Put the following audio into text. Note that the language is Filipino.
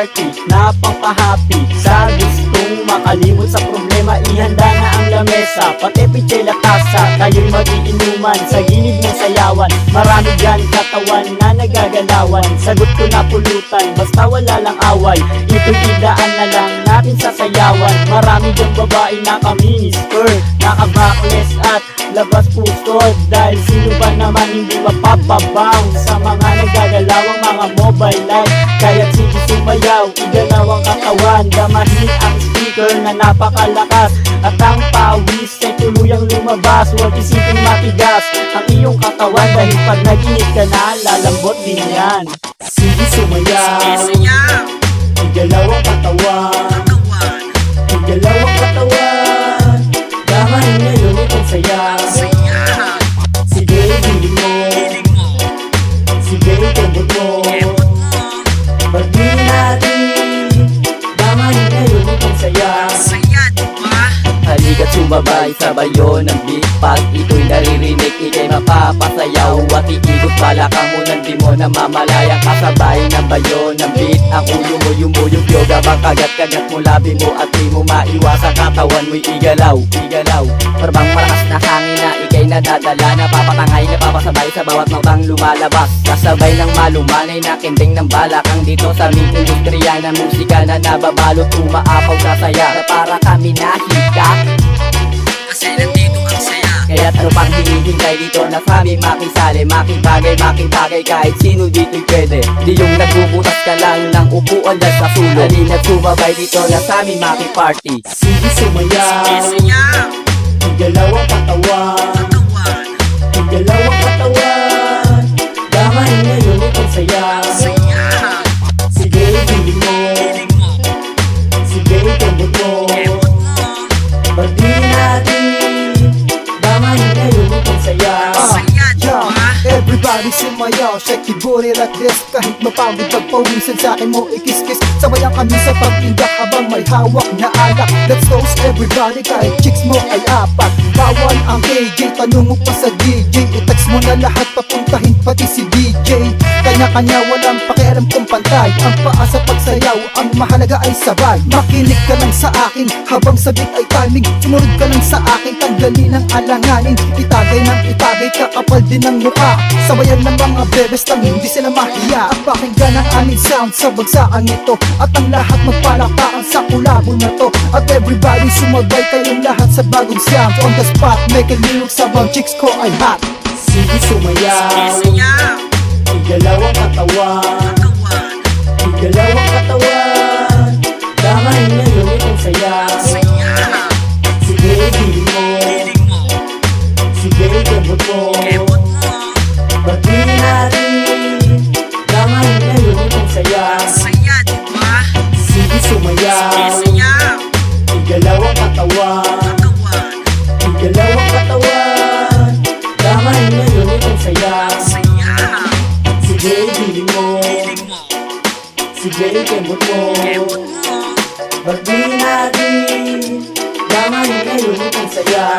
party na pampahappy. Sa gustong makalimot sa problema, ihanda na ang lamesa, pati pichela tasa. Tayo'y mag-iinuman sa gilid ng sayawan. Marami dyan katawan na nagagalawan. Sagot ko na pulutan, basta wala lang away. Ito'y idaan na lang natin sa sayawan. Marami dyan babae naka-mini skirt, naka-backless at labas pusod. Dahil sino ba naman hindi mapapabound sa mga nagagalawang mga mobile life. Kaya't sige sumayaw, igalaw ang katawan. Damahin ang speaker na napakalakas, at ang pawis ay tuluyang lumabas. Huwag isipin matigas ang iyong katawan, dahil pag naginip ka na, lalambot din yan. Sige sumayaw, igalaw ang katawan, igalaw ang katawan. Damahin ngayon itong saya. Sige, hiling mo, sige, kembot mo. Pagdiin natin, damahin ngayon itong saya. Halika't sumabay sa bayo ng beat. Pag ito'y naririnig, ika'y mapapasayaw. At iikot palakang mo nang di mo namamalaya. Kasabay ng bayo ng beat, ang ulo mo yumuyog yoga. Bang kagat-kagat mo labi mo at di mo maiwasan. Katawan mo'y igalaw, igalaw. Parang malakas na hangin na ika'y nadadala. Napapatangay, napapasabay sa bawat notang lumalabas. Kasabay ng malumanay na kending ng balakang dito sa aming industriya ng musika na nababalot. Umaapaw sa saya na para kami nahika, kasi nandito ang saya. kaya't ano pang hinihintay dito na sa amin makisali. Makibagay, kahit sino dito'y pwede. Di yung nagbubutas ka lang ng upuan dyan sa sulok. Halina't sumabay dito na sa amin makiparty. Sige sumayaw, igalaw ang katawan, igalaw ang katawan. Damahin ngayon itong saya. Sige, hiling mo, sige, kembot mo. Pagdiin natin, damahin ngayon itong saya. Everybody sumayaw, shake your booty like this. Kahit mapagod pagpawisan sa akin mo ikis-kis. Sabayan kami sa pag-indak habang may hawak na alak. Let's toast everybody kahit chicks mo ay apat. Bawal ang KJ, tanong mo pa sa DJ. I-text mo na lahat, papuntahin pati si DJ. Kanya-kanya walang pakialam kung pantay. Ang paa sa pagsayaw, ang mahalaga ay sabay. Makinig ka lang sa akin habang sabik ay timing. Sumunod ka lang sa akin, tanggalin ang alanganin. Itagay ng itagay, kakapal din ang mukha. Sabayan ng mga bebes lang, hindi sila mahiya. At pakinggan ang aming sound sa bagsaan ito. At ang lahat magpalakpakan sa kulabo na to. At everybody sumabay kayong lahat sa bagong sound. On the spot, make a lyrics habang chicks ko ay hot. Sige sumayaw, igalaw ang katawan, igalaw ang katawan. Damahin ngayon itong saya. Sige, hiling mo, sige, kembot mo. Pagdiin natin, damahin ngayon itong saya. Sige sumayaw, igalaw ang katawan, igalaw ang katawan. Damahin ngayon itong saya. Sige, hiling mo, sige, kembot mo. Pagdiin natin, damahin ngayon itong saya.